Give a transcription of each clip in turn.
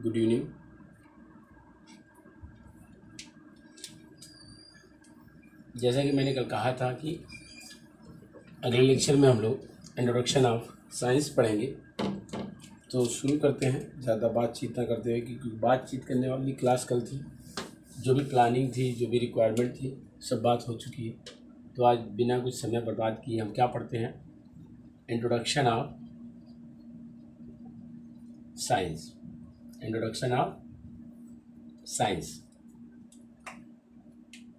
Good evening. जैसा कि मैंने कल कहा था कि अगले लेक्चर में हम लोग इंट्रोडक्शन ऑफ साइंस पढ़ेंगे, तो शुरू करते हैं ज़्यादा बातचीत ना करते हुए, क्योंकि बातचीत करने वाली क्लास कल थी। जो भी प्लानिंग थी, जो भी रिक्वायरमेंट थी, सब बात हो चुकी है। तो आज बिना कुछ समय बर्बाद किए हम क्या पढ़ते हैं, introduction of science. Introduction of science.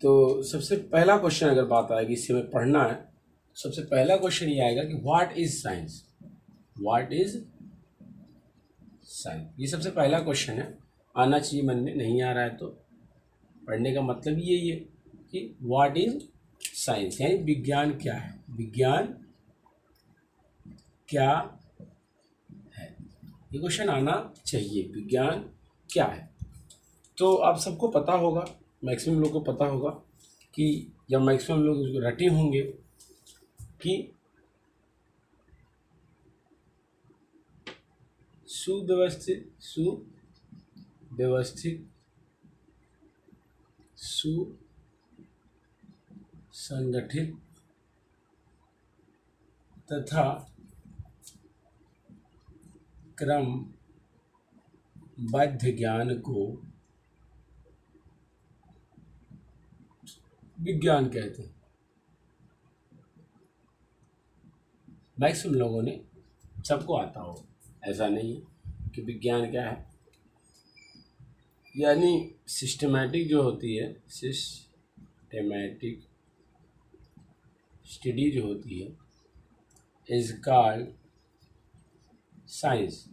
तो सबसे पहला क्वेश्चन अगर बात आएगी, इससे हमें पढ़ना है, सबसे पहला क्वेश्चन ये आएगा कि what is science. What is science, ये सबसे पहला क्वेश्चन है, आना चाहिए मन में। नहीं आ रहा है तो पढ़ने का मतलब यही है कि व्हाट इज साइंस, यानी विज्ञान क्या है। विज्ञान क्या है, ये क्वेश्चन आना चाहिए। विज्ञान क्या है, तो आप सबको पता होगा, मैक्सिमम लोग को पता होगा कि, या मैक्सिमम लोग उसको रटे होंगे कि सुव्यवस्थित, सुसंगठित तथा क्रमबद्ध ज्ञान को विज्ञान कहते हैं। मैक्सिमम लोगों ने, सबको आता हो, ऐसा नहीं है कि विज्ञान क्या है, यानी सिस्टमैटिक जो होती है, सिस्टमैटिक स्टडी जो होती है, इज कॉल्ड साइंस।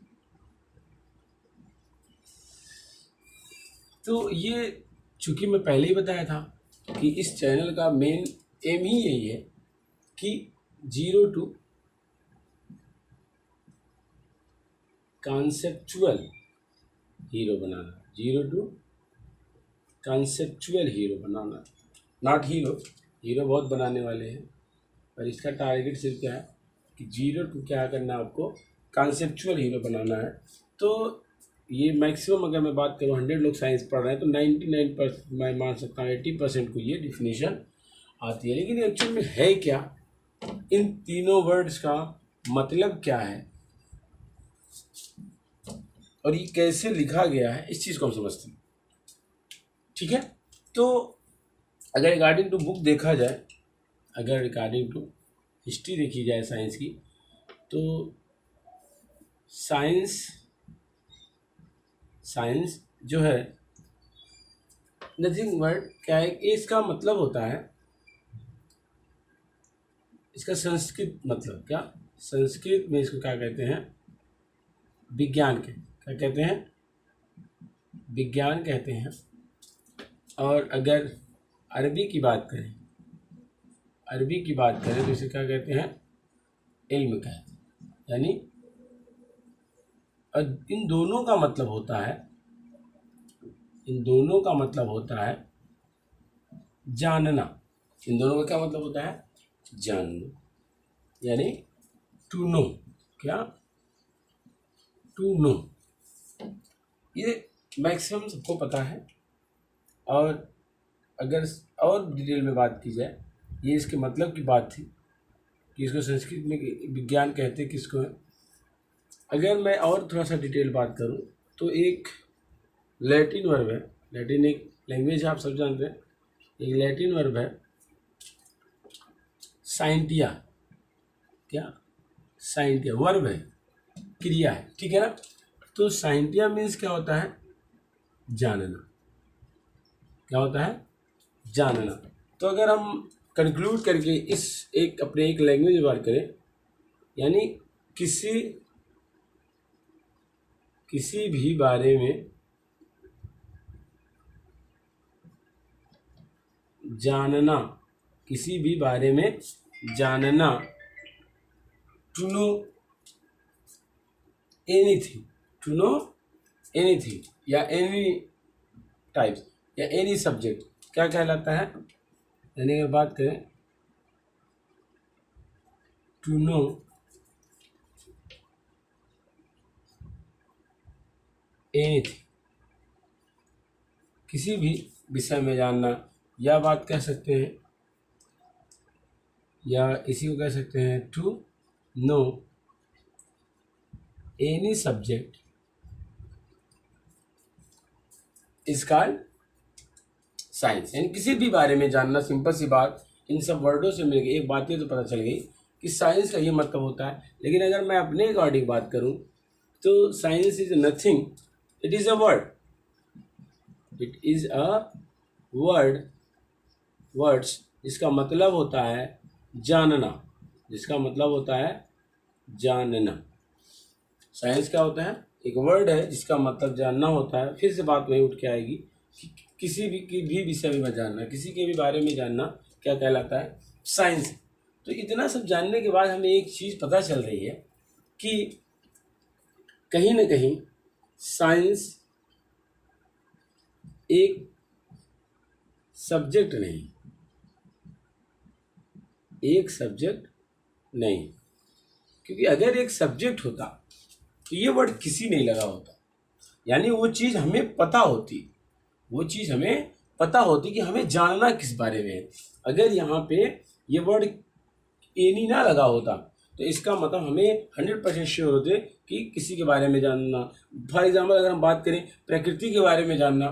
तो ये चूंकि मैं पहले ही बताया था कि इस चैनल का मेन एम ही यही है कि जीरो टू कॉन्सेप्चुअल हीरो बनाना, जीरो टू कॉन्सेप्चुअल हीरो बनाना, नॉट हीरो। हीरो बहुत बनाने वाले हैं, पर इसका टारगेट सिर्फ क्या है कि जीरो टू क्या करना है आपको, कॉन्सेप्चुअल हीरो बनाना है। तो ये मैक्सिमम अगर मैं बात करूँ 100 लोग साइंस पढ़ रहे हैं तो 99% मैं मान सकता हूँ 80% को ये डिफिनीशन आती है। लेकिन एक्चुअल में है क्या, इन तीनों वर्ड्स का मतलब क्या है और ये कैसे लिखा गया है, इस चीज़ को हम समझते हैं। ठीक है, तो अगर रिगार्डिंग टू बुक देखा जाए, अगर रिगार्डिंग टू हिस्ट्री देखी जाए साइंस की, तो साइंस जो है, नथिंग वर्ड क्या है, इसका मतलब होता है, इसका संस्कृत मतलब क्या, संस्कृत में इसको क्या कहते हैं, विज्ञान के क्या कहते हैं, विज्ञान कहते हैं। और अगर अरबी की बात करें, तो इसे क्या कहते हैं, इल्म कहते हैं। यानी इन दोनों का मतलब होता है, जानना। इन दोनों का क्या मतलब होता है, जानना, यानी टू नो। क्या, टू नो। ये मैक्सिमम सबको पता है। और अगर और डिटेल में बात की जाए, ये इसके मतलब की बात थी कि इसको संस्कृत में विज्ञान कहते हैं, किसको है। अगर मैं और थोड़ा सा डिटेल बात करूं तो एक लैटिन वर्ब है, लैटिन एक लैंग्वेज है, आप सब जानते हैं। एक लैटिन वर्ब है साइंटिया। क्या, साइंटिया वर्ब है, क्रिया है, ठीक है ना। तो साइंटिया मीन्स क्या होता है, जानना। क्या होता है, जानना। तो अगर हम कंक्लूड करके इस एक अपने एक लैंग्वेज में बात करें, यानी किसी भी बारे में जानना, किसी भी बारे में जानना, टू नो एनीथिंग या एनी टाइप्स या एनी सब्जेक्ट क्या कहलाता है, यानी अगर बात करें टू नो एनीथिंग, किसी भी विषय में जानना, या बात कह सकते हैं, या इसी को कह सकते हैं to know any subject is called science. यानी किसी भी बारे में जानना, सिंपल सी बात, इन सब वर्डों से मिल गई, एक बात ये तो पता चल गई कि साइंस का ये मतलब होता है। लेकिन अगर मैं अपने अकॉर्डिंग बात करूं तो science is nothing, it is a word, it is a words जिसका मतलब होता है जानना, जिसका मतलब होता है जानना। साइंस क्या होता है? एक वर्ड है जिसका मतलब जानना होता है। फिर से बात वही उठ के आएगी कि किसी भी विषय में जानना, किसी के भी बारे में जानना क्या कहलाता है? साइंस। तो इतना सब जानने के बाद हमें एक चीज़ पता चल रही है कि कहीं ना कहीं साइंस एक सब्जेक्ट नहीं, एक सब्जेक्ट नहीं, क्योंकि अगर एक सब्जेक्ट होता तो ये वर्ड किसी नहीं लगा होता। यानी वो चीज़ हमें पता होती, वो चीज़ हमें पता होती कि हमें जानना किस बारे में है। अगर यहाँ पे ये वर्ड एनी ना लगा होता तो इसका मतलब हमें 100% श्योर होते कि किसी के बारे में जानना। फॉर एग्जाम्पल अगर हम बात करें प्रकृति के बारे में जानना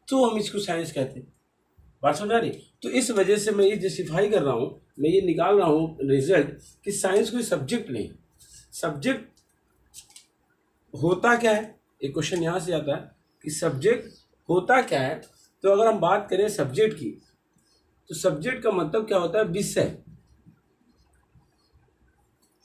तो हम इसको साइंस कहते हैं। बात समझ आ रही? तो इस वजह से मैं ये जस्टिफाई कर रहा हूँ, मैं ये निकाल रहा हूँ रिजल्ट कि साइंस कोई सब्जेक्ट नहीं। सब्जेक्ट होता क्या है? एक क्वेश्चन यहाँ से आता है कि सब्जेक्ट होता क्या है। तो अगर हम बात करें सब्जेक्ट की तो सब्जेक्ट का मतलब क्या होता है? विषय।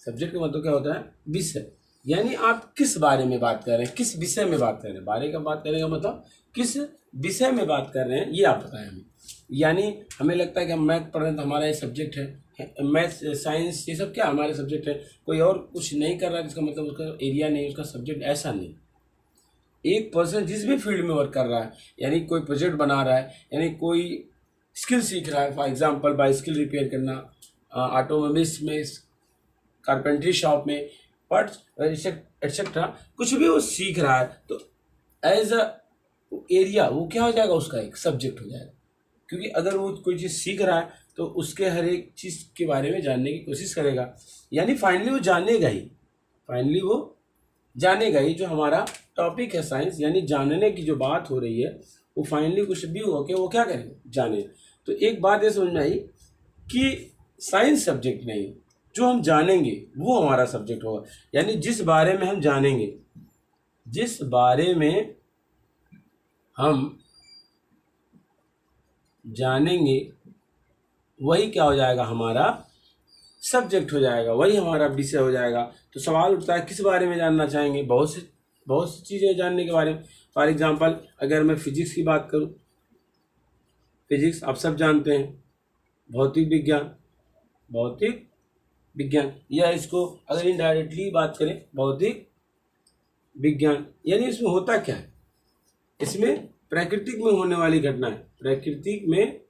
सब्जेक्ट का मतलब क्या होता है? विषय। यानी आप किस बारे में बात कर रहे हैं, किस विषय में बात कर रहे हैं। बारे का बात करने का मतलब किस विषय में बात कर रहे हैं, ये आप बताएं हमें। यानी हमें लगता है कि हम मैथ पढ़ रहे हैं तो हमारा ये सब्जेक्ट है, मैथ साइंस ये सब क्या हमारे सब्जेक्ट है। कोई और कुछ नहीं कर रहा है इसका मतलब उसका एरिया नहीं, उसका सब्जेक्ट। ऐसा नहीं। एक पर्सन जिस भी फील्ड में वर्क कर रहा है, यानी कोई प्रोजेक्ट बना रहा है, यानी कोई स्किल सीख रहा है, फॉर एग्जाम्पल बाइसिकल रिपेयर करना, ऑटोमोबाइल्स में, कारपेंट्री शॉप में, पार्ट्स एटसेट्रा, कुछ भी वो सीख रहा है तो एज अ एरिया वो क्या हो जाएगा? उसका एक सब्जेक्ट हो जाएगा। क्योंकि अगर वो कोई चीज़ सीख रहा है तो उसके हर एक चीज़ के बारे में जानने की कोशिश करेगा। यानी फाइनली वो जानेगा ही, फाइनली वो जानेगा ही। जो हमारा टॉपिक है साइंस, यानी जानने की जो बात हो रही है, वो फाइनली कुछ भी हो के वो क्या करेगा? जाने। तो एक बात ये समझ में आई कि साइंस सब्जेक्ट नहीं, जो हम जानेंगे वो हमारा सब्जेक्ट होगा। यानी जिस बारे में हम जानेंगे, जिस बारे में हम जानेंगे वही क्या हो जाएगा? हमारा सब्जेक्ट हो जाएगा, वही हमारा विषय हो जाएगा। तो सवाल उठता है किस बारे में जानना चाहेंगे? बहुत सी चीज़ें जानने के बारे में। फॉर एग्जांपल अगर मैं फिजिक्स की बात करूं, फिजिक्स आप सब जानते हैं, भौतिक विज्ञान, भौतिक विज्ञान, या इसको अगर इनडायरेक्टली बात करें भौतिक विज्ञान। यानी इसमें होता क्या है? इसमें प्राकृतिक में होने वाली घटना है, प्राकृतिक में,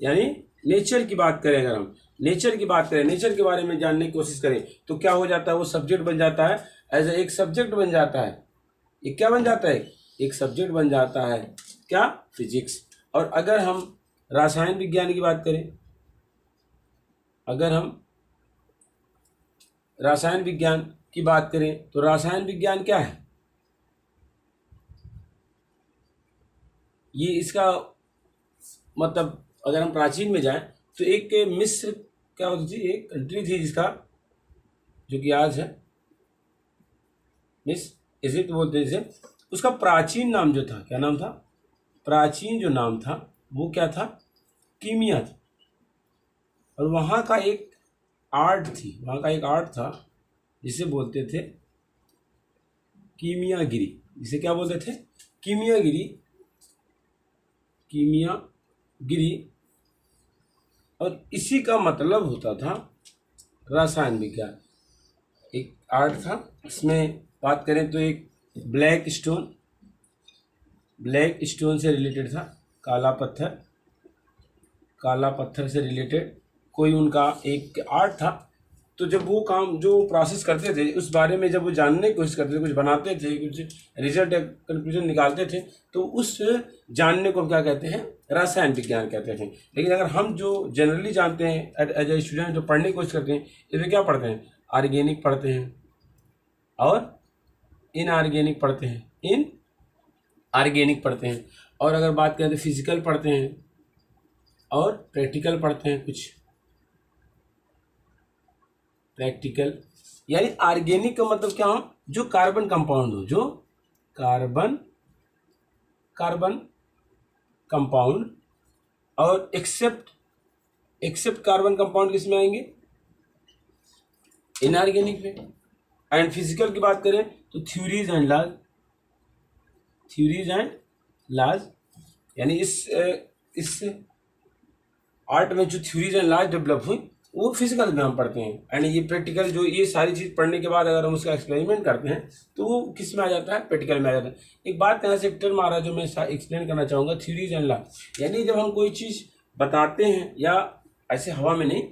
यानी नेचर की बात करें। अगर हम नेचर की बात करें, नेचर के बारे में जानने की कोशिश करें तो क्या हो जाता है? वो सब्जेक्ट बन जाता है, एज एक सब्जेक्ट बन जाता है। ये क्या बन जाता है? एक सब्जेक्ट बन जाता है, क्या? फिजिक्स। और अगर हम रसायन विज्ञान की बात करें, अगर हम रसायन विज्ञान की बात करें तो रसायन विज्ञान क्या है? ये इसका मतलब अगर हम प्राचीन में जाएं तो एक मिस्र क्या होती थी, एक कंट्री थी जिसका, जो कि आज है मिस्र, इजिप्ट बोलते हैं जिसे। उसका प्राचीन नाम जो था, क्या नाम था? प्राचीन जो नाम था वो क्या था? कीमिया था। और वहाँ का एक आर्ट थी, वहाँ का एक आर्ट था जिसे बोलते थे कीमियागिरी। जिसे क्या बोलते थे? कीमियागिरी, कीमियागिरी। और इसी का मतलब होता था रसायन विज्ञान। एक आर्ट था, इसमें बात करें तो एक ब्लैक स्टोन से रिलेटेड था, काला पत्थर से रिलेटेड कोई उनका एक आर्ट था तो जब वो काम जो प्रोसेस करते थे उस बारे में जब वो जानने की कोशिश करते थे, कुछ बनाते थे, कुछ रिजल्ट या कंक्लूजन निकालते थे, तो उस जानने को हम क्या कहते हैं, रसायन विज्ञान कहते थे। लेकिन अगर हम जो जनरली जानते हैं एज ए स्टूडेंट जो पढ़ने की कोशिश करते हैं, इसमें क्या पढ़ते हैं, ऑर्गेनिक पढ़ते हैं और इनऑर्गेनिक पढ़ते हैं, इनऑर्गेनिक पढ़ते हैं। और अगर बात करें तो फिजिकल पढ़ते हैं और प्रैक्टिकल पढ़ते हैं, कुछ प्रैक्टिकल। यानी ऑर्गेनिक का मतलब क्या हो, जो कार्बन कंपाउंड हो, जो कार्बन कंपाउंड, और एक्सेप्ट कार्बन कंपाउंड किस में आएंगे, इनऑर्गेनिक में। एंड फिजिकल की बात करें तो थ्योरीज एंड लॉज, यानी इस आर्ट में जो थ्योरीज एंड लॉज डेवलप हुई वो फिजिकल में हम पढ़ते हैं। एंड ये प्रैक्टिकल, जो ये सारी चीज़ पढ़ने के बाद अगर हम उसका एक्सपेरिमेंट करते हैं तो वो किस में आ जाता है, प्रैक्टिकल में आ जाता है। एक बात यहाँ से टर्म आ रहा है जो मैं एक्सप्लेन करना चाहूँगा, थ्योरीज एंड लॉज। यानी जब हम कोई चीज़ बताते हैं, या ऐसे हवा में नहीं,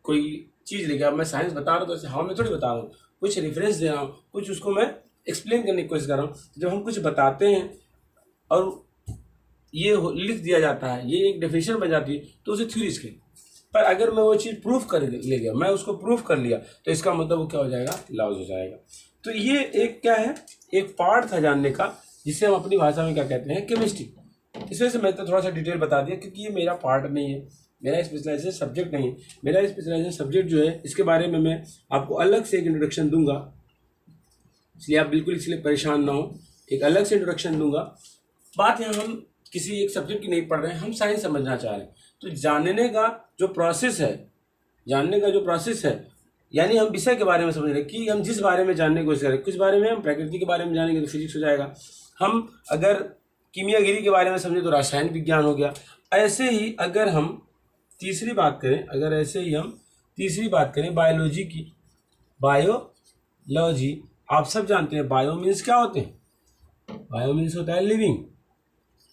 कोई चीज़ लेके, अब मैं साइंस बता रहा हूँ तो ऐसे हवा में थोड़ी बता रहा हूँ, कुछ रेफरेंस दे रहा हूँ, कुछ उसको मैं एक्सप्लेन करने की कोशिश कर रहा हूँ। जब हम कुछ बताते हैं और ये लिख दिया जाता है, ये एक डेफिनेशन बन जाती है, तो उसे थ्योरीज के। पर अगर मैं वो चीज़ प्रूफ कर ले गया, मैं उसको प्रूफ कर लिया, तो इसका मतलब वो क्या हो जाएगा, लॉज हो जाएगा। तो ये एक क्या है, एक पार्ट था जानने का, जिसे हम अपनी भाषा में क्या कहते हैं, केमिस्ट्री। इस वजह से मैं तो थोड़ा सा डिटेल बता दिया, क्योंकि ये मेरा पार्ट नहीं है, मेरा स्पेशलाइजेशन सब्जेक्ट नहीं है। मेरा स्पेशलाइजेशन सब्जेक्ट जो है, इसके बारे में मैं आपको अलग से एक इंट्रोडक्शन दूंगा, इसलिए आप बिल्कुल इसलिए परेशान ना हो, एक अलग से इंट्रोडक्शन दूंगा। बात यहाँ हम किसी एक सब्जेक्ट की नहीं पढ़ रहे हैं, हम साइंस समझना चाह रहे हैं। तो जानने का जो प्रोसेस है, यानी हम विषय के बारे में समझ रहे हैं कि हम जिस बारे में जानने की कोशिश करें, किस बारे में हम प्रकृति के बारे में जानेंगे तो फिजिक्स हो जाएगा, हम अगर कीमियागिरी के बारे में समझें तो रासायनिक विज्ञान हो गया। ऐसे ही अगर हम तीसरी बात करें बायोलॉजी की, बायोलॉजी, आप सब जानते हैं बायो मीन्स क्या होते हैं, बायो मीन्स होता है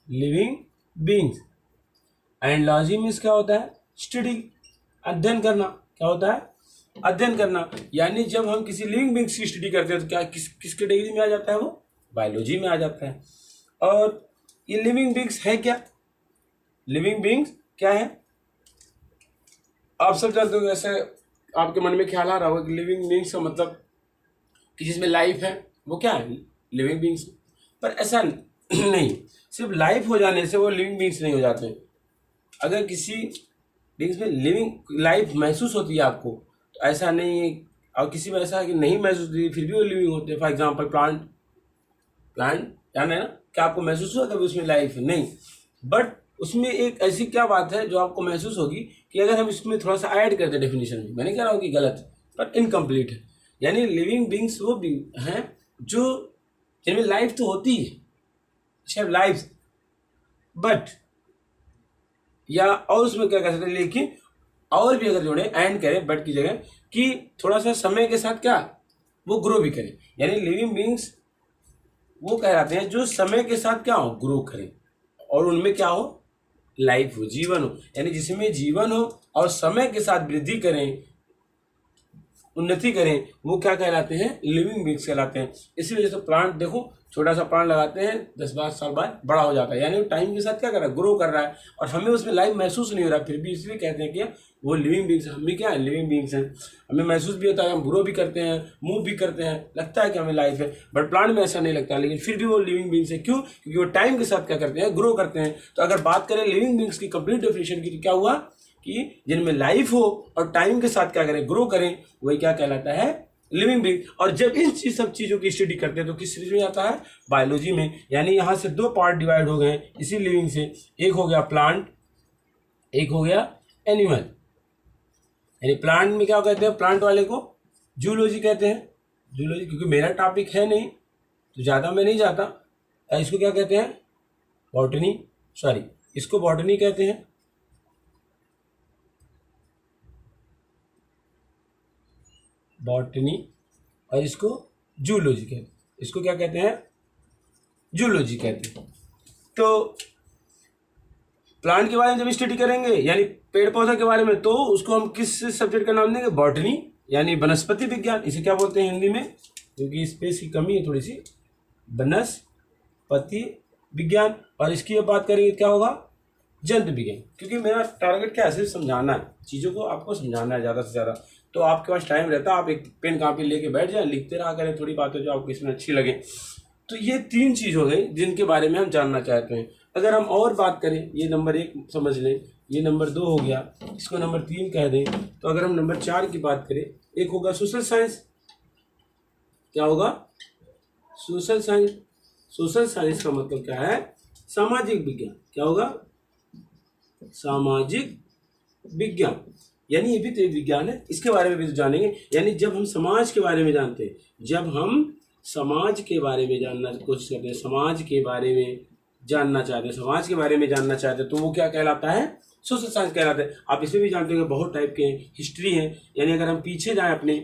living beings, and logy means क्या होता है, स्टडी, अध्ययन करना। क्या होता है, अध्ययन करना। यानी जब हम किसी लिविंग बीइंग्स की स्टडी करते हैं तो क्या किस कैटेगरी में आ जाता है, वो बायोलॉजी में आ जाता है। और ये लिविंग बीइंग्स है क्या, लिविंग बीइंग्स क्या है, आप सब जानते हो। ऐसे आपके मन में ख्याल आ रहा होगा कि लिविंग बीइंग्स का मतलब कि जिसमें लाइफ है वो क्या है, लिविंग बीइंग्स। पर ऐसा नहीं, सिर्फ लाइफ हो जाने से वो लिविंग बीइंग्स नहीं हो जाते। अगर किसी बीइंग्स में लिविंग लाइफ महसूस होती है आपको, तो ऐसा नहीं है, और किसी में ऐसा है कि नहीं महसूस होती फिर भी वो लिविंग होते हैं। फॉर एग्जाम्पल प्लांट जाना है ना, क्या आपको महसूस हुआ कभी उसमें लाइफ है, नहीं, बट उसमें एक ऐसी क्या बात है जो आपको महसूस होगी कि अगर हम इसमें थोड़ा सा ऐड करते हैं डेफिनेशन में, मैं नहीं कह रहा हूँ कि गलत है पर इनकम्प्लीट है। यानी लिविंग बीइंग्स वो हैं जो जिनमें लाइफ तो होती है, लाइफ, बट या और उसमें क्या कर सकते हैं, लेकिन और भी अगर जोड़े एंड करें बट की जगह, कि थोड़ा सा समय के साथ क्या वो ग्रो भी करें। यानी लिविंग बीइंग्स वो कहलाते हैं जो समय के साथ क्या हो, ग्रो करें, और उनमें क्या हो, लाइफ हो, जीवन हो। यानी जिसमें जीवन हो और समय के साथ वृद्धि करें, उन्नति करें, वो क्या कहलाते हैं, लिविंग बीइंग्स कहलाते हैं। इसी वजह से प्लांट देखो, छोटा सा प्लांट लगाते हैं 10-12 साल बाद बड़ा हो जाता है, यानी वो टाइम के साथ क्या कर रहा है, ग्रो कर रहा है, और हमें उसमें लाइफ महसूस नहीं हो रहा, फिर भी इसलिए कहते हैं कि वो लिविंग बीइंग्स। हम भी क्या है, लिविंग बीइंग्स हैं, हमें महसूस भी होता है, हम ग्रो भी करते हैं, मूव भी करते हैं, लगता है कि हमें लाइफ है, बट प्लांट में ऐसा नहीं लगता, लेकिन फिर भी वो लिविंग बीइंग्स है। क्यों, क्योंकि वो टाइम के साथ क्या करते हैं, ग्रो करते हैं। तो अगर बात करें लिविंग बीइंग्स की कंप्लीट डेफिनेशन की, तो क्या हुआ कि जिनमें लाइफ हो और टाइम के साथ क्या करें, ग्रो करें, वही क्या कहलाता है, लिविंग बीइंग। और जब इन सब चीज़ों की स्टडी करते हैं तो किस चीज़ में आता है, बायोलॉजी में। यानी यहाँ से दो पार्ट डिवाइड हो गए इसी लिविंग से, एक हो गया प्लांट, एक हो गया एनिमल। यानी प्लांट में क्या कहते हैं, प्लांट वाले को जूलॉजी कहते हैं, जूलॉजी, क्योंकि मेरा टॉपिक है नहीं तो ज़्यादा मैं नहीं जाता। इसको क्या कहते हैं, बॉटनी, सॉरी इसको बॉटनी कहते हैं, बॉटनी, और इसको जूलॉजी कहते हैं, इसको क्या कहते हैं, जूलॉजी कहते हैं। तो प्लांट के बारे में जब स्टडी करेंगे, यानी पेड़ पौधा के बारे में, तो उसको हम किस सब्जेक्ट का नाम देंगे, बॉटनी यानी वनस्पति विज्ञान, इसे क्या बोलते हैं हिंदी में, क्योंकि स्पेस की कमी है थोड़ी सी, वनस्पति विज्ञान। और इसकी अब बात करेंगे क्या होगा, जंतु विज्ञान, क्योंकि मेरा टारगेट क्या है, सिर्फ समझाना है, चीज़ों को आपको समझाना है ज़्यादा से ज़्यादा। तो आपके पास टाइम रहता है, आप एक पेन कापी लेके बैठ जाए, लिखते रहा करें थोड़ी बातें जो आपको इसमें अच्छी लगे। तो ये 3 चीज़ हो गई जिनके बारे में हम जानना चाहते हैं। अगर हम और बात करें, ये नंबर 1 समझ लें, ये नंबर 2 हो गया, इसको नंबर 3 कह दें। तो अगर हम नंबर 4 की बात करें, एक होगा सोशल साइंस। क्या होगा, सोशल साइंस। सोशल साइंस का मतलब क्या है, सामाजिक विज्ञान। क्या होगा, सामाजिक विज्ञान, यानी ये भी तो एक विज्ञान है, इसके बारे में भी तो जानेंगे। यानी जब हम समाज के बारे में जानते हैं, जब हम समाज के बारे में जानना कोशिश करते हैं, समाज के बारे में जानना चाहते हैं, समाज के बारे में जानना चाहते हैं, तो वो क्या कहलाता है, सोशल साइंस कहलाता है। आप इसमें भी जानते हो बहुत टाइप के हैं, हिस्ट्री है, यानी अगर हम पीछे जाएं अपने,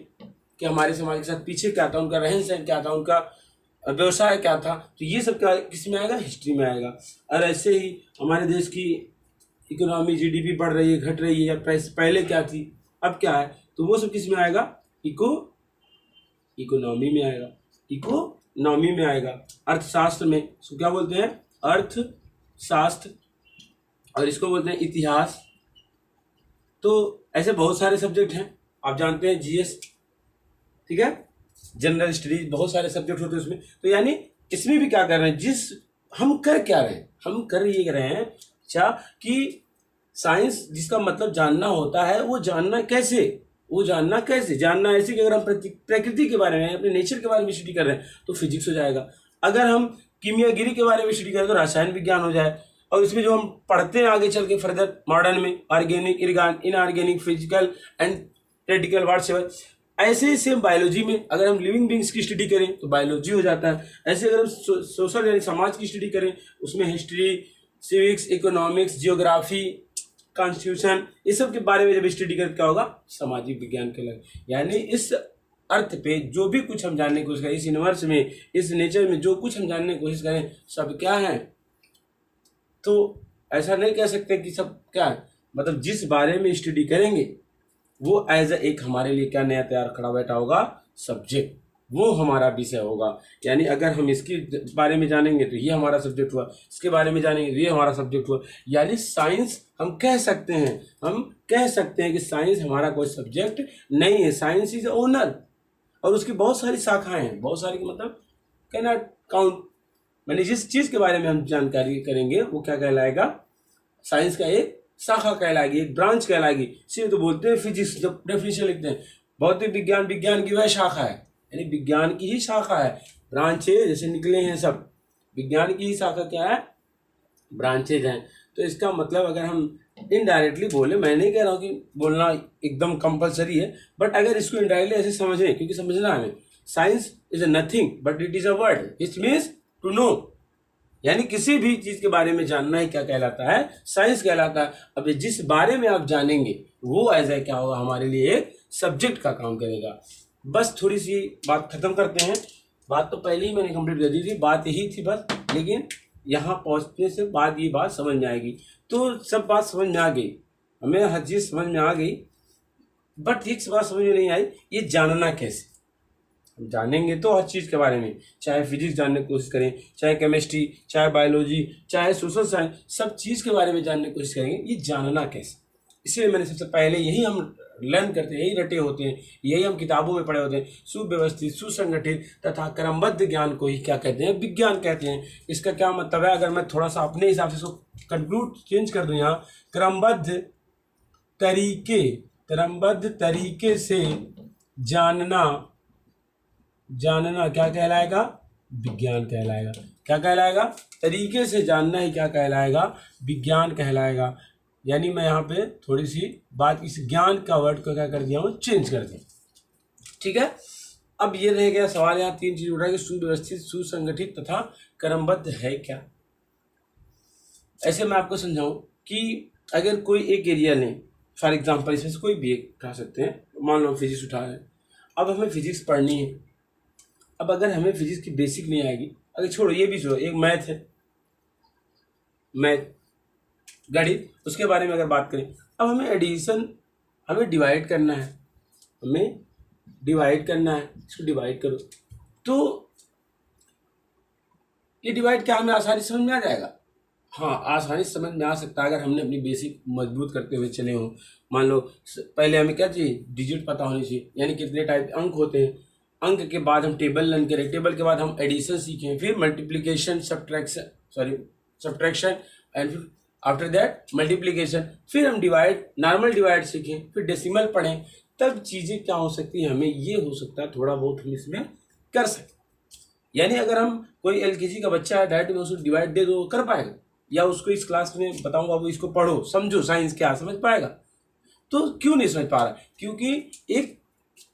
कि हमारे समाज के साथ पीछे क्या था, उनका रहन सहन क्या था, उनका व्यवसाय क्या था, तो ये सब क्या किस में आएगा, हिस्ट्री में आएगा। और ऐसे ही हमारे देश की इकोनॉमी, जीडीपी बढ़ रही है, घट रही है, या पहले क्या थी, अब क्या है, तो वो सब किस में आएगा, इकोनॉमी में आएगा, इकोनॉमी में आएगा। अर्थशास्त्र में इसको क्या बोलते हैं, अर्थशास्त्र, और इसको बोलते हैं इतिहास। तो ऐसे बहुत सारे सब्जेक्ट हैं, आप जानते हैं जीएस, ठीक है, जनरल स्टडीज, बहुत सारे सब्जेक्ट होते हैं उसमें। तो यानी इसमें भी क्या कर रहे हैं, हम कर क्या रहे हैं, हम कर ये रहे हैं अच्छा कि साइंस जिसका मतलब जानना होता है, वो जानना कैसे, जानना ऐसे कि अगर हम प्रकृति के बारे में, अपने नेचर के बारे में स्टडी कर रहे हैं तो फिजिक्स हो जाएगा। अगर हम कीमियागिरी के बारे में स्टडी करें तो रसायन विज्ञान हो जाए। और इसमें जो हम पढ़ते हैं आगे चल के फर्दर मॉडर्न में, organic, inorganic, physical and practical, whatsoever. ऐसे ही सेम बायोलॉजी में अगर हम लिविंग बींग्स की स्टडी करें तो बायोलॉजी हो जाता है। ऐसे अगर हम सोशल यानी समाज की स्टडी करें, उसमें history, civics, economics, geography, constitution, इस सब के बारे में जब स्टडी करें क्या होगा, सामाजिक विज्ञान कहलाएगा। यानी इस अर्थ पे जो भी कुछ हम जानने की कोशिश करें, इस यूनिवर्स में, इस नेचर में जो कुछ हम जानने की कोशिश करें, सब क्या है। तो ऐसा नहीं कह सकते कि सब क्या है, मतलब जिस बारे में स्टडी करेंगे वो एज एक हमारे लिए क्या नया तैयार खड़ा बैठा होगा, सब्जेक्ट, वो हमारा विषय होगा। यानी अगर हम इसके बारे में जानेंगे तो ये हमारा सब्जेक्ट हुआ, इसके बारे में जानेंगे तो ये हमारा सब्जेक्ट हुआ। यानी साइंस हम कह सकते हैं कि साइंस हमारा कोई सब्जेक्ट नहीं है, साइंस इज ओनर। और उसकी बहुत सारी शाखाएं हैं, बहुत सारी, मतलब कैन नॉट काउंट। यानी जिस चीज़ के बारे में हम जानकारी करेंगे वो क्या कहलाएगा, साइंस का एक शाखा कहलाएगी, एक ब्रांच कहलाएगी। सिर्फ तो बोलते हैं फिजिक्स, जब डेफिनेशन लिखते हैं भौतिक विज्ञान, विज्ञान की वह शाखा है, यानी विज्ञान की ही शाखा है, ब्रांचेज जैसे निकले हैं सब, विज्ञान की ही शाखा क्या है, ब्रांचेज हैं। तो इसका मतलब अगर हम इनडायरेक्टली बोले, मैं नहीं कह रहा हूँ कि बोलना एकदम कंपलसरी है, बट अगर इसको इनडायरेक्टली ऐसे समझें, क्योंकि समझना हमें, science is a nothing but it is a word which means to know. यानी किसी भी चीज के बारे में जानना ही क्या कहलाता है, साइंस कहलाता है। अब जिस बारे में आप जानेंगे वो एज ए क्या होगा, हमारे लिए एक सब्जेक्ट का काम करेगा। बस थोड़ी सी बात खत्म करते हैं। बात तो पहले ही मैंने कंप्लीट कर दी थी, बात यही थी बस, लेकिन यहाँ पहुँचने से बाद ये बात समझ में आएगी। तो सब बात समझ में आ गई, हमें हर चीज़ समझ में आ गई, बट एक बात समझ में नहीं आई, ये जानना कैसे। जानेंगे तो हर चीज़ के बारे में, चाहे फिजिक्स जानने की कोशिश करें, चाहे केमिस्ट्री, चाहे बायोलॉजी, चाहे सोशल साइंस, सब चीज़ के बारे में जानने की कोशिश करेंगे, ये जानना कैसे। इसलिए मैंने सबसे पहले यही हम लर्न करते हैं, यही रटे होते हैं, यही हम किताबों में पढ़े होते हैं। सुव्यवस्थित, सुसंगठित तथा क्रमबद्ध ज्ञान को ही क्या कहते हैं, विज्ञान कहते हैं। इसका क्या मतलब है, अगर मैं थोड़ा सा अपने हिसाब से इसको कंक्लूड चेंज कर दूं, यहाँ क्रमबद्ध तरीके से जानना क्या कहलाएगा, विज्ञान कहलाएगा। क्या कहलाएगा, तरीके से जानना ही क्या कहलाएगा, विज्ञान कहलाएगा। यानी मैं यहाँ पे थोड़ी सी बात इस ज्ञान का वर्ड को क्या कर दिया हूँ, चेंज कर दिया, ठीक है। अब ये रह गया सवाल, यहाँ 3 चीज उठा कि सुव्यवस्थित, सुसंगठित तथा क्रमबद्ध है क्या। ऐसे मैं आपको समझाऊं कि अगर कोई एक एरिया लें, फॉर एग्जाम्पल इसमें से कोई भी एक उठा सकते हैं, मान लो फिजिक्स उठा रहे हैं। अब हमें फिजिक्स पढ़नी है, अब अगर हमें फिजिक्स की बेसिक नहीं आएगी, अगर छोड़ो ये भी छोड़ो, एक मैथ है, मैथ गणित, उसके बारे में अगर बात करें, अब हमें एडिशन, हमें डिवाइड करना है, हमें डिवाइड करना है, इसको डिवाइड करो। तो ये डिवाइड क्या हमें आसानी समझ में आ जाएगा? हाँ, आसानी से समझ में आ सकता है अगर हमने अपनी बेसिक मजबूत करते हुए चले हों। मान लो पहले हमें क्या चाहिए, डिजिट पता होनी चाहिए, यानी कितने टाइप के अंक होते हैं। अंक के बाद हम टेबल लर्न करें, टेबल के बाद हम एडिशन सीखें, फिर मल्टीप्लिकेशन, सब्ट्रैक्शन एंड फिर आफ्टर दैट मल्टीप्लिकेशन, फिर हम डिवाइड, नॉर्मल डिवाइड सीखें, फिर डेसिमल पढ़ें। तब चीज़ें क्या हो सकती है, हमें ये हो सकता है थोड़ा बहुत हम इसमें कर सकते। यानी अगर हम कोई एलकेजी का बच्चा है, डायरेक्ट में उसको डिवाइड दे दो, कर पाएगा? या उसको इस क्लास में बताऊंगा वो इसको पढ़ो समझो साइंस क्या, समझ पाएगा? तो क्यों नहीं समझ पा रहा? क्योंकि एक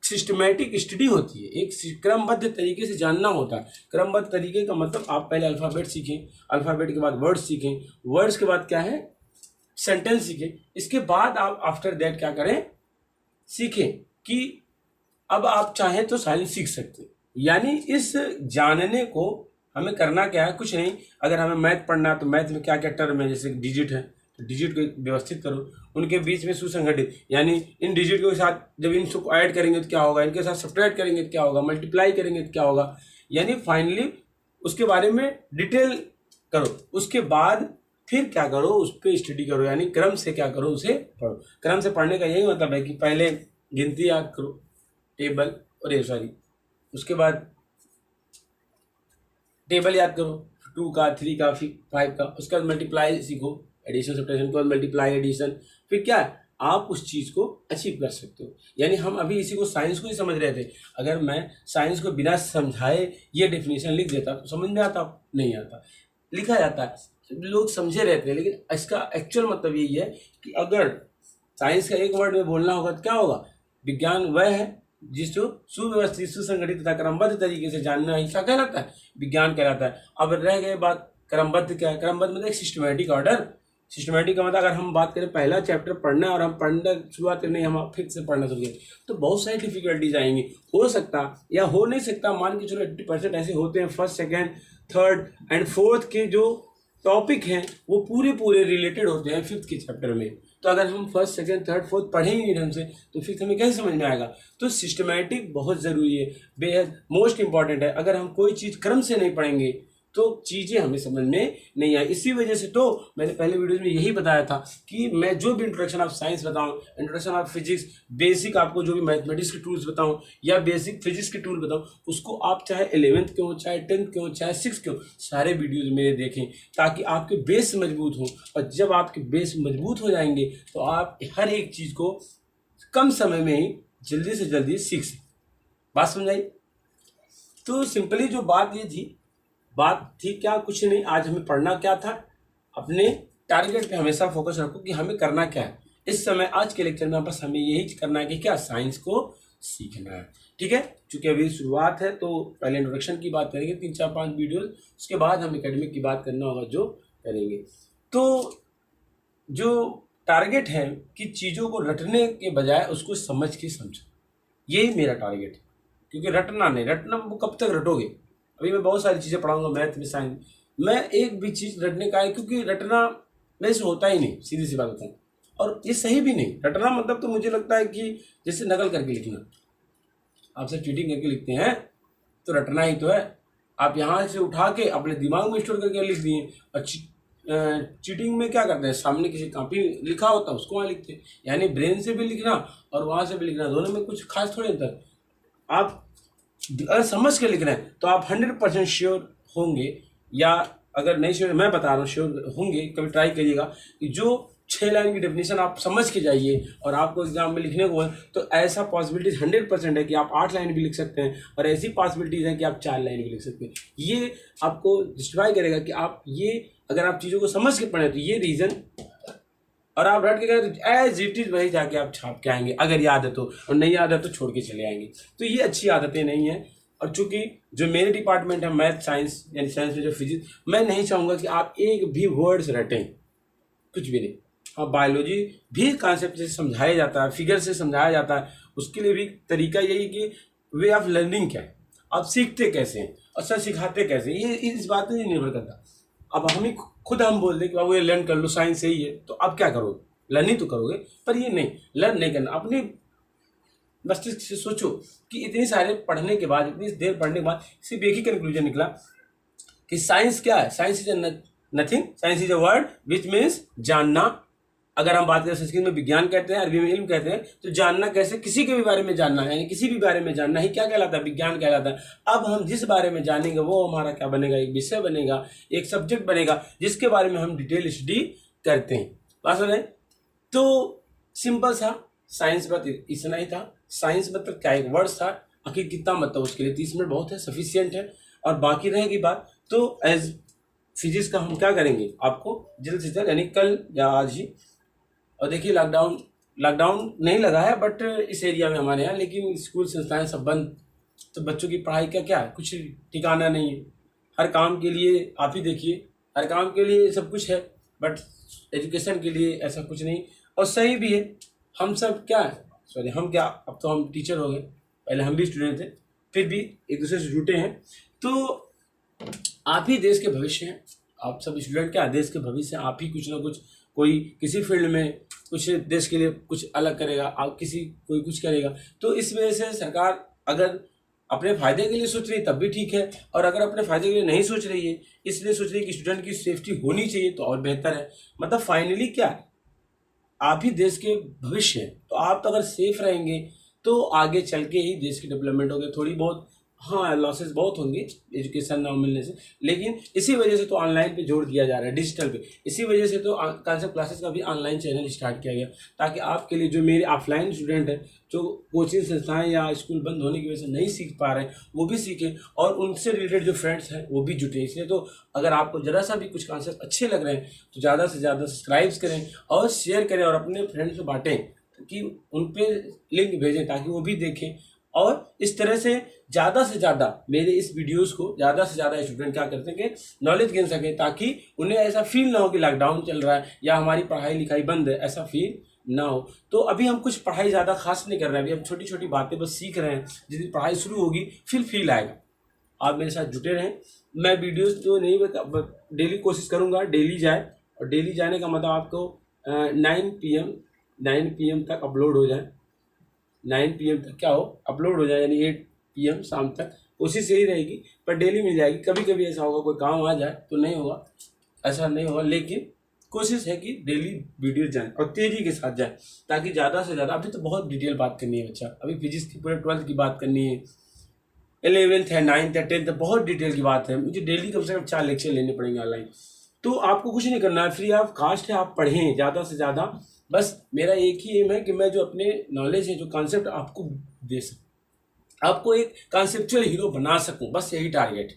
सिस्टमेटिक स्टडी होती है, एक क्रमबद्ध तरीके से जानना होता है। क्रमबद्ध तरीके का मतलब आप पहले अल्फ़ाबेट सीखें, अल्फ़ाबेट के बाद वर्ड्स सीखें, वर्ड्स के बाद क्या है, सेंटेंस सीखें, इसके बाद आप आफ्टर दैट क्या करें, सीखें कि अब आप चाहें तो साइंस सीख सकते हैं। यानी इस जानने को हमें करना क्या है, कुछ नहीं। अगर हमें मैथ पढ़ना है तो मैथ में क्या क्या टर्म है, जैसे डिजिट है तो डिजिट को व्यवस्थित करो, उनके बीच में सुसंगठित, यानी इन डिजिट के साथ जब इनको ऐड करेंगे तो क्या होगा, इनके साथ सब्ट्रैक्ट करेंगे तो क्या होगा, मल्टीप्लाई करेंगे तो क्या होगा, यानी फाइनली उसके बारे में डिटेल करो। उसके बाद फिर क्या करो, उस पर स्टडी करो, यानी क्रम से क्या करो, उसे पढ़ो। क्रम से पढ़ने का यही मतलब है कि पहले गिनती याद करो, टेबल और ये सॉरी, उसके बाद टेबल याद करो 2 का, 3 का, 5 का, उसके बाद मल्टीप्लाई सीखो, एडिशन सब्ट्रैक्शन के बाद मल्टीप्लाई एडिशन, फिर क्या है, आप उस चीज़ को अचीव कर सकते हो। यानी हम अभी इसी को साइंस को ही समझ रहे थे। अगर मैं साइंस को बिना समझाए ये डेफिनेशन लिख देता तो समझ में आता? नहीं आता। लिखा जाता है, लोग समझे रहते हैं, लेकिन इसका एक्चुअल मतलब यही है कि अगर साइंस का एक वर्ड में बोलना होगा तो क्या होगा, विज्ञान वह है जिसको सुव्यवस्थित, सुसंगठित तथा क्रमबद्ध तरीके से जानना ही क्या कहलाता है, विज्ञान कहलाता है। अब रह गए बात क्रमबद्ध क्या है, क्रमबद्ध मतलब एक सिस्टमेटिक ऑर्डर। सिस्टमेटिक का मतलब अगर हम बात करें पहला चैप्टर पढ़ना है और हम पढ़ना शुरुआत करने, हम फिर से पढ़ना शुरू करें तो बहुत सारी डिफिकल्टीज आएंगी। हो सकता या हो नहीं सकता, मान के चलो 80% ऐसे होते हैं first, second, third and fourth के जो टॉपिक हैं वो पूरे रिलेटेड होते हैं फिफ्थ के चैप्टर में। तो अगर हम फर्स्ट, सेकंड, थर्ड, फोर्थ पढ़े ही नहीं ढंग से तो फिफ्थ हमें कैसे समझ में आएगा? तो सिस्टमैटिक बहुत ज़रूरी है, बेहद मोस्ट इंपॉर्टेंट है। अगर हम कोई चीज़ क्रम से नहीं पढ़ेंगे तो चीज़ें हमें समझ में नहीं आई। इसी वजह से तो मैंने पहले वीडियोज में यही बताया था कि मैं जो भी इंट्रोडक्शन ऑफ साइंस बताऊं, इंट्रोडक्शन ऑफ फिजिक्स, बेसिक आपको जो भी मैथमेटिक्स के टूल्स बताऊं या बेसिक फिजिक्स के टूल बताऊं, उसको आप चाहे 11th के हो, चाहे 10th के हो, चाहे 6th के हो, सारे वीडियोज मेरे देखें ताकि आपके बेस मजबूत हो। और जब आपके बेस मजबूत हो जाएंगे तो आप हर एक चीज़ को कम समय में ही जल्दी से जल्दी सीख सकते। बात समझाई? तो सिंपली जो बात ये थी, बात थी क्या, कुछ नहीं। आज हमें पढ़ना क्या था, अपने टारगेट पे हमेशा फोकस रखो कि हमें करना क्या है इस समय। आज के लेक्चर में बस हमें यही करना है कि क्या, साइंस को सीखना है। ठीक है, चूंकि अभी शुरुआत है तो पहले इंट्रोडक्शन की बात करेंगे 3, 4, 5 वीडियो, उसके बाद हम एकेडमिक की बात करना होगा जो करेंगे। तो जो टारगेट है कि चीज़ों को रटने के बजाय उसको समझ के समझो, यही मेरा टारगेट है। क्योंकि रटना नहीं, रटना वो कब तक रटोगे? अभी मैं बहुत सारी चीज़ें पढ़ाऊंगा मैथ में, साइंस में, एक भी चीज़ रटने का है क्योंकि रटना मेरे से होता ही नहीं, सीधी सी बात बताऊँ। और ये सही भी नहीं। रटना मतलब तो मुझे लगता है कि जैसे नकल करके लिखना, आप सब चीटिंग करके लिखते हैं तो रटना ही तो है। आप यहाँ से उठा के अपने दिमाग में स्टोर करके लिख दिए। और चीटिंग में क्या करते हैं, सामने किसी कॉपी लिखा होता है उसको वहाँ लिखते हैं। यानी ब्रेन से भी लिखना और वहाँ से भी लिखना, दोनों में कुछ खास थोड़ी अंतर। आप अगर समझ के लिख रहे हैं तो आप 100% श्योर होंगे, या अगर नहीं श्योर, मैं बता रहा हूँ श्योर होंगे। कभी ट्राई करिएगा कि जो 6 लाइन की डेफिनेशन आप समझ के जाइए और आपको एग्जाम में लिखने को है तो ऐसा पॉसिबिलिटीज 100% है कि आप 8 लाइन भी लिख सकते हैं, और ऐसी पॉसिबिलिटीज है कि आप 4 लाइन भी लिख सकते हैं। ये आपको जस्टिफाई करेगा कि आप ये, अगर आप चीज़ों को समझ के पढ़ें तो ये रीज़न, और आप रट के गए तो एज इट इज वही जाके आप छाप के आएंगे, अगर याद है तो, और नहीं याद है तो छोड़ के चले आएंगे। तो ये अच्छी आदतें नहीं है। और चूंकि जो मेरे डिपार्टमेंट है मैथ साइंस, यानी साइंस में जो फिजिक्स, मैं नहीं चाहूँगा कि आप एक भी वर्ड्स रटें, कुछ भी नहीं। हाँ, बायोलॉजी भी कॉन्सेप्ट से समझाया जाता है, फिगर से समझाया जाता है, उसके लिए भी तरीका यही कि वे ऑफ लर्निंग क्या है, आप सीखते कैसे हैं और सर सिखाते कैसे, ये इस बात पर निर्भर करता। अब हम ही खुद हम बोल दें कि बाबू ये लर्न कर लो, साइंस सही है, तो अब क्या करोगे? लर्न ही तो करोगे, पर ये नहीं, लर्न नहीं करना, अपनी मस्तिष्क से सोचो कि इतनी सारे पढ़ने के बाद, इतनी देर पढ़ने के बाद सिर्फ एक ही कंक्लूजन निकला कि साइंस क्या है? Science is nothing, science is a word which means जानना। अगर हम बात करें संस्कृत में विज्ञान कहते हैं, अरबी में इल्म कहते हैं, तो जानना कैसे? किसी के भी बारे में जानना है, यानी किसी भी बारे में जानना ही क्या कहलाता है? विज्ञान कहलाता है। अब हम जिस बारे में जानेंगे वो हमारा क्या बनेगा? एक विषय बनेगा, एक सब्जेक्ट बनेगा, जिसके बारे में हम डिटेल स्टडी करते हैं। बात समझ? तो सिंपल सा साइंस मतलब इतना ही था। साइंस मतलब क्या? एक वर्ड था, आखिर कितना मतलब उसके लिए 30 मिनट बहुत है, सफिशियंट है। और बाकी रहेगी बात तो एज फिजिक्स का हम क्या करेंगे आपको जल्द से जल्द, यानी कल या आज ही। और देखिए लॉकडाउन नहीं लगा है बट इस एरिया में हमारे यहाँ, लेकिन स्कूल संस्थाएं सब बंद, तो बच्चों की पढ़ाई का क्या है? कुछ ठिकाना नहीं है। हर काम के लिए आप ही देखिए, हर काम के लिए सब कुछ है बट एजुकेशन के लिए ऐसा कुछ नहीं। और सही भी है, हम सब क्या है, सॉरी हम क्या, अब तो हम टीचर हो गए, पहले हम भी स्टूडेंट थे, फिर भी एक दूसरे से जुटे हैं। तो आप ही देश के भविष्य हैं, आप सब स्टूडेंट क्या देश के भविष्य हैं। आप ही कुछ ना कुछ, कोई किसी फील्ड में कुछ देश के लिए कुछ अलग करेगा, आप कोई कुछ करेगा। तो इस वजह से सरकार अगर अपने फायदे के लिए सोच रही है तब भी ठीक है, और अगर अपने फायदे के लिए नहीं सोच रही है, इसलिए सोच रही है कि स्टूडेंट की सेफ्टी होनी चाहिए, तो और बेहतर है। मतलब फाइनली क्या है, आप ही देश के भविष्य हैं। तो आप तो अगर सेफ रहेंगे तो आगे चल के ही देश की डेवलपमेंट होगी। थोड़ी बहुत हाँ लॉसेस बहुत होंगे एजुकेशन ना मिलने से, लेकिन इसी वजह से तो ऑनलाइन पे जोर दिया जा रहा है, डिजिटल पे। इसी वजह से तो कांसेप्ट क्लासेस का भी ऑनलाइन चैनल स्टार्ट किया गया, ताकि आपके लिए जो मेरे ऑफलाइन स्टूडेंट हैं, जो कोचिंग संस्थाएं या स्कूल बंद होने की वजह से नहीं सीख पा रहे हैं, वो भी सीखें, और उनसे रिलेटेड जो फ्रेंड्स हैं वो भी जुटे। इसलिए तो अगर आपको ज़रा सा भी कुछ कॉन्सेप्ट अच्छे लग रहे हैं तो ज़्यादा से ज़्यादा सब्सक्राइब करें और शेयर करें और अपने फ्रेंड्स को बांटें, कि उन पे लिंक भेजें ताकि वो भी देखें। और इस तरह से ज़्यादा मेरे इस वीडियोस को ज़्यादा से ज़्यादा स्टूडेंट क्या करते हैं कि नॉलेज गेन सकें, ताकि उन्हें ऐसा फील ना हो कि लॉकडाउन चल रहा है या हमारी पढ़ाई लिखाई बंद है, ऐसा फील ना हो। तो अभी हम कुछ पढ़ाई ज़्यादा खास नहीं कर रहे हैं, अभी हम छोटी छोटी बातें बस सीख रहे हैं। जिस दिन पढ़ाई शुरू होगी फिर फील आएगा। आप मेरे साथ जुटे रहें। मैं वीडियोज़ तो नहीं डेली कोशिश करूँगा डेली जाए, और डेली जाने का मतलब आपको 9 PM तक अपलोड हो जाए, 9 PM तक क्या हो अपलोड हो जाए, यानी 8 PM शाम तक। कोशिश यही रहेगी, पर डेली मिल जाएगी। कभी कभी ऐसा होगा कोई काम आ जाए तो नहीं होगा, ऐसा नहीं होगा, लेकिन कोशिश है कि डेली वीडियो जाए और तेज़ी के साथ जाए, ताकि ज़्यादा से ज़्यादा। अभी तो बहुत डिटेल बात करनी है बच्चा, अभी फिजिक्स की पूरे 12th की बात करनी है, 11th है, 9th है, 10th है, बहुत डिटेल की बात है। मुझे डेली कम से कम 4 लेक्चर लेने पड़ेंगे ऑनलाइन। तो आपको कुछ नहीं करना है, फ्री ऑफ कास्ट है, आप पढ़ें ज़्यादा से ज़्यादा। बस मेरा एक ही एम है कि मैं जो अपने नॉलेज है, जो कॉन्सेप्ट आपको दे सकूँ, आपको एक कॉन्सेप्चुअल हीरो बना सकूँ, बस यही टारगेट।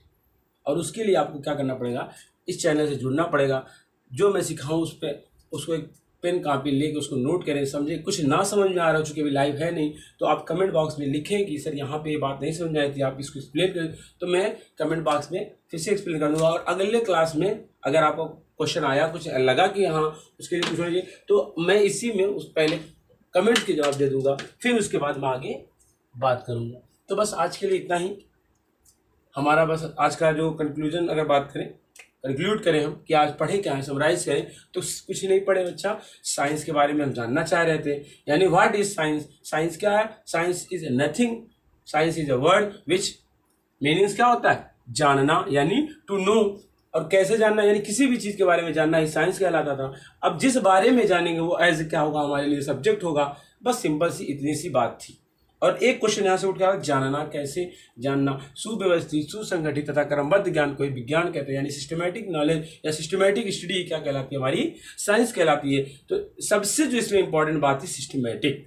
और उसके लिए आपको क्या करना पड़ेगा, इस चैनल से जुड़ना पड़ेगा। जो मैं सिखाऊँ उस पर उसको एक पेन कापी लेके उसको नोट करें, समझें। कुछ ना समझ में आ रहा हो, चूँकि अभी लाइव है नहीं, तो आप कमेंट बॉक्स में लिखें कि सर यहाँ पे ये बात नहीं समझ में आई थी, आप इसको एक्सप्लेन करें, तो मैं कमेंट बॉक्स में फिर से एक्सप्लेन कर दूँगा। और अगले क्लास में अगर आपको क्वेश्चन आया, कुछ लगा कि हाँ उसके लिए कुछ होना, तो मैं इसी में उस पहले कमेंट्स के जवाब दे दूँगा, फिर उसके बाद मैं आगे बात करूँगा। तो बस आज के लिए इतना ही हमारा, बस आज का जो कंक्लूजन अगर बात करें, कंक्लूड करें हम कि आज पढ़े क्या है, समराइज करें, तो कुछ नहीं पढ़े बच्चा। साइंस के बारे में हम जानना चाह रहे थे, यानी व्हाट इज साइंस। साइंस क्या है? Science is nothing, science is a word which meanings क्या होता है? जानना, यानी टू नो। और कैसे जानना, यानी किसी भी चीज़ के बारे में जानना ही साइंस कहलाता था। अब जिस बारे में जानेंगे वो एज क्या होगा, हमारे लिए सब्जेक्ट होगा। बस सिंपल सी इतनी सी बात थी। और एक क्वेश्चन यहाँ से उठ गया, जानना, कैसे जानना। सुव्यवस्थित, सुसंगठित तथा क्रमबद्ध ज्ञान को विज्ञान कहते हैं, यानी सिस्टमैटिक नॉलेज या सिस्टमैटिक स्टडी क्या कहलाती है? हमारी साइंस कहलाती है। तो सबसे जो इसमें इंपॉर्टेंट बात है सिस्टमैटिक,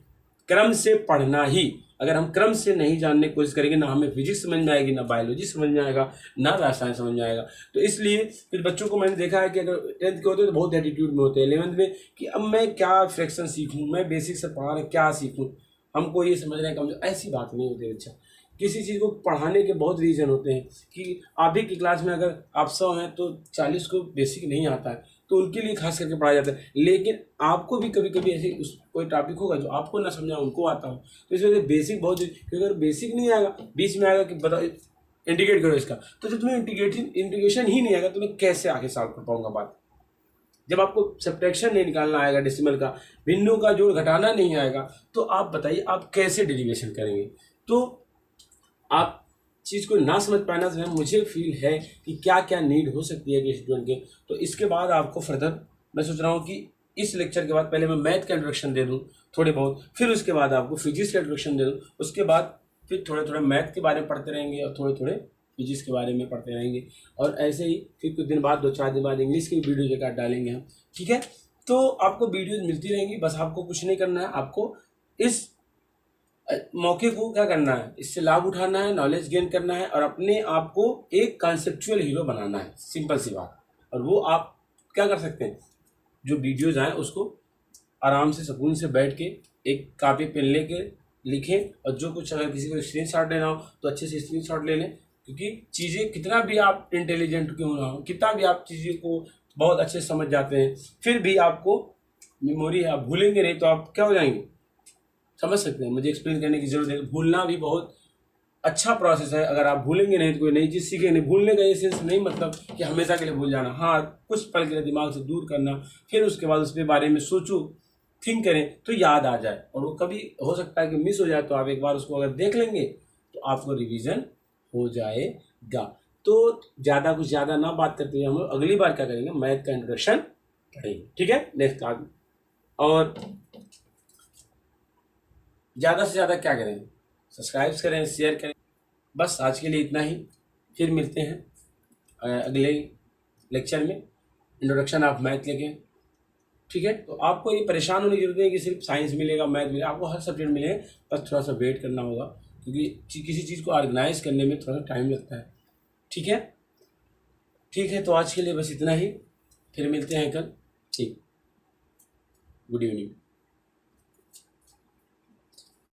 क्रम से पढ़ना ही। अगर हम क्रम से नहीं जानने की कोशिश करेंगे, ना हमें फिजिक्स समझ में आएगी, ना बायोलॉजी समझ में आएगा, ना रसायन समझ में आएगा। तो इसलिए फिर बच्चों को मैंने देखा है कि अगर 10th के होते हैं तो बहुत एटीट्यूड में होते हैं, 11th में कि अब मैं क्या फ्रैक्शन सीखूं, मैं बेसिक से पढ़ा रहे क्या सीखूं, हमको ये समझ रहे हैं कमजोर। ऐसी बात नहीं होती बच्चा। किसी चीज़ को पढ़ाने के बहुत रीज़न होते हैं कि आप ही की क्लास में अगर आप 100 हैं तो 40 को बेसिक नहीं आता है, तो उनके लिए खास करके पढ़ाया जाता है। लेकिन आपको भी कभी कभी ऐसे कोई टॉपिक होगा जो आपको ना समझा उनको आता हो, तो इस वजह से बेसिक बहुत, क्योंकि अगर बेसिक नहीं आएगा, बीच में आएगा कि बताओ इंटीग्रेट करो इसका, तो जब तुम्हें इंटीग्रेशन ही नहीं आएगा तो मैं कैसे आगे सॉल्व कर पाऊंगा बात। जब आपको सब्ट्रैक्शन नहीं निकालना आएगा, डेसिमल का, भिन्नों का जोड़ घटाना नहीं आएगा, तो आप बताइए आप कैसे डेरिवेशन करेंगे। तो आप चीज़ को ना समझ पाना जो है, मुझे फील है कि क्या क्या नीड हो सकती है कि स्टूडेंट के। तो इसके बाद आपको फर्दर मैं सोच रहा हूँ कि इस लेक्चर के बाद पहले मैं मैथ का इंट्रोडक्शन दे दूँ थोड़े बहुत, फिर उसके बाद आपको फिजिक्स का इंट्रोडक्शन दे दूँ, उसके बाद फिर थोड़े थोड़े मैथ के बारे में पढ़ते रहेंगे और थोड़े थोड़े फिजिक्स के बारे में पढ़ते रहेंगे। और ऐसे ही फिर कुछ दिन बाद, 2-4 दिन बाद इंग्लिश की वीडियो जगह डालेंगे हम, ठीक है। तो आपको वीडियोज मिलती रहेंगी, बस आपको कुछ नहीं करना है, आपको इस मौके को क्या करना है, इससे लाभ उठाना है, नॉलेज गेन करना है और अपने आप को एक कॉन्सेप्चुअल हीरो बनाना है, सिंपल सी बात। और वो आप क्या कर सकते हैं, जो वीडियोज आए उसको आराम से सुकून से बैठ के एक कापी पेन लेके लिखें, और जो कुछ अगर किसी को स्क्रीनशॉट लेना हो तो अच्छे से स्क्रीनशॉट ले लें, क्योंकि चीज़ें कितना भी आप इंटेलिजेंट क्यों ना हो, कितना भी आप चीज़ों को बहुत अच्छे से समझ जाते हैं, फिर भी आपको मेमोरी आप भूलेंगे नहीं तो आप क्या हो जाएंगे, समझ सकते हैं। मुझे एक्सप्लेन करने की जरूरत है, भूलना भी बहुत अच्छा प्रोसेस है। अगर आप भूलेंगे नहीं तो कोई नई चीज़ सीखेंगे नहीं। भूलने का ये सेंस नहीं मतलब कि हमेशा के लिए भूल जाना, हाँ कुछ पल के लिए दिमाग से दूर करना, फिर उसके बाद उसके बारे में सोचो, थिंक करें तो याद आ जाए। और वो कभी हो सकता है कि मिस हो जाए, तो आप एक बार उसको अगर देख लेंगे तो आपको रिवीजन हो जाएगा। तो ज़्यादा कुछ ज़्यादा ना बात करते हुए हम लोग अगली बार क्या करेंगे, मैथ का इंट्रोडक्शन पढ़ेंगे, ठीक है, नेक्स्ट क्लास में। और ज़्यादा से ज़्यादा क्या करें, सब्सक्राइब करें, शेयर करें। बस आज के लिए इतना ही, फिर मिलते हैं अगले लेक्चर में, इंट्रोडक्शन ऑफ मैथ लेके, ठीक है। तो आपको ये परेशान होने की जरूरत नहीं कि सिर्फ साइंस मिलेगा, मैथ मिलेगा, आपको हर सब्जेक्ट मिलेगा, बस थोड़ा सा वेट करना होगा, क्योंकि किसी चीज़ को ऑर्गेनाइज करने में थोड़ा सा टाइम लगता है, ठीक है। ठीक है, तो आज के लिए बस इतना ही, फिर मिलते हैं कल, ठीक, गुड इवनिंग।